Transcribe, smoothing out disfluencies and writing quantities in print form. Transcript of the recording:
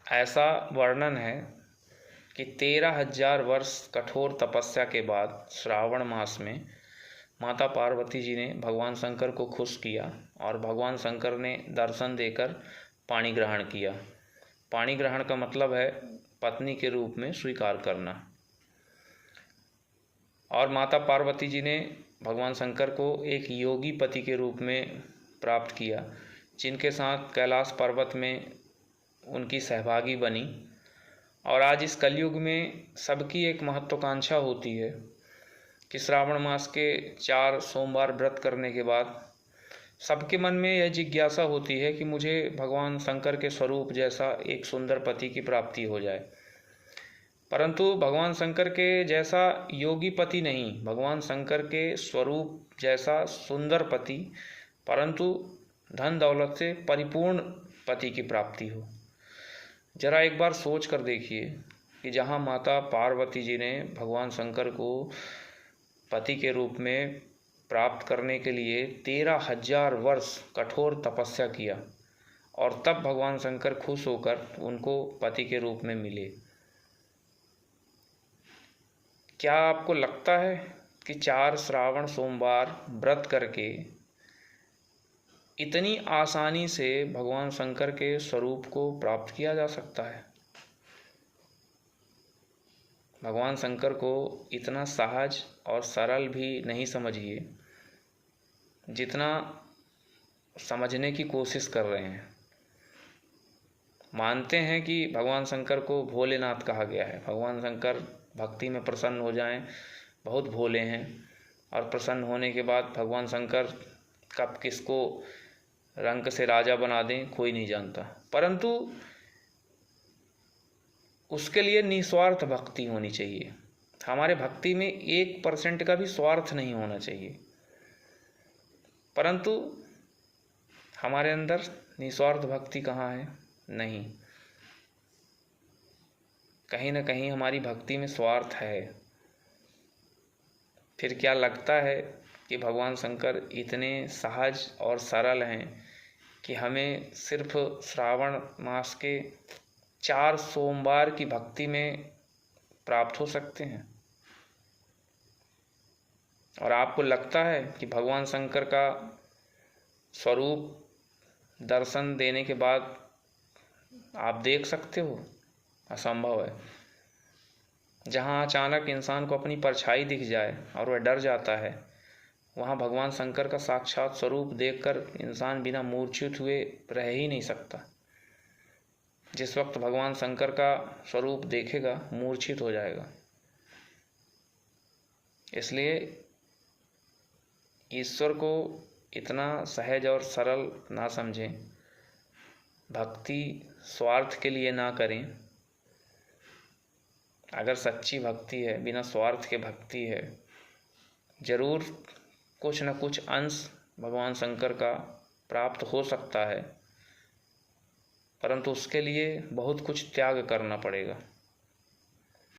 ऐसा वर्णन है कि 13,000 वर्ष कठोर तपस्या के बाद श्रावण मास में माता पार्वती जी ने भगवान शंकर को खुश किया और भगवान शंकर ने दर्शन देकर पाणी ग्रहण किया। पाणी ग्रहण का मतलब है पत्नी के रूप में स्वीकार करना। और माता पार्वती जी ने भगवान शंकर को एक योगी पति के रूप में प्राप्त किया, जिनके साथ कैलाश पर्वत में उनकी सहभागी बनी। और आज इस कलयुग में सबकी एक महत्वाकांक्षा होती है कि श्रावण मास के 4 सोमवार व्रत करने के बाद सबके मन में यह जिज्ञासा होती है कि मुझे भगवान शंकर के स्वरूप जैसा एक सुंदर पति की प्राप्ति हो जाए। परंतु भगवान शंकर के जैसा योगी पति नहीं, भगवान शंकर के स्वरूप जैसा सुंदर पति, परंतु धन दौलत से परिपूर्ण पति की प्राप्ति हो। जरा एक बार सोच कर देखिए कि जहाँ माता पार्वती जी ने भगवान शंकर को पति के रूप में प्राप्त करने के लिए 13,000 वर्ष कठोर तपस्या किया और तब भगवान शंकर खुश होकर उनको पति के रूप में मिले। क्या आपको लगता है कि 4 श्रावण सोमवार व्रत करके इतनी आसानी से भगवान शंकर के स्वरूप को प्राप्त किया जा सकता है? भगवान शंकर को इतना सहज और सरल भी नहीं समझिए जितना समझने की कोशिश कर रहे हैं। मानते हैं कि भगवान शंकर को भोलेनाथ कहा गया है। भगवान शंकर भक्ति में प्रसन्न हो जाएं, बहुत भोले हैं, और प्रसन्न होने के बाद भगवान शंकर कब किसको रंक से राजा बना दें कोई नहीं जानता। परंतु उसके लिए निस्वार्थ भक्ति होनी चाहिए। हमारे भक्ति में 1% का भी स्वार्थ नहीं होना चाहिए। परंतु हमारे अंदर निस्वार्थ भक्ति कहाँ है? नहीं, कहीं ना कहीं हमारी भक्ति में स्वार्थ है। फिर क्या लगता है कि भगवान शंकर इतने सहज और सरल हैं कि हमें सिर्फ श्रावण मास के 4 सोमवार की भक्ति में प्राप्त हो सकते हैं? और आपको लगता है कि भगवान शंकर का स्वरूप दर्शन देने के बाद आप देख सकते हो? असंभव है। जहाँ अचानक इंसान को अपनी परछाई दिख जाए और वह डर जाता है, वहाँ भगवान शंकर का साक्षात स्वरूप देखकर इंसान बिना मूर्छित हुए रह ही नहीं सकता। जिस वक्त भगवान शंकर का स्वरूप देखेगा मूर्छित हो जाएगा। इसलिए ईश्वर को इतना सहज और सरल ना समझें, भक्ति स्वार्थ के लिए ना करें। अगर सच्ची भक्ति है, बिना स्वार्थ के भक्ति है, जरूर कुछ न कुछ अंश भगवान शंकर का प्राप्त हो सकता है, परंतु उसके लिए बहुत कुछ त्याग करना पड़ेगा।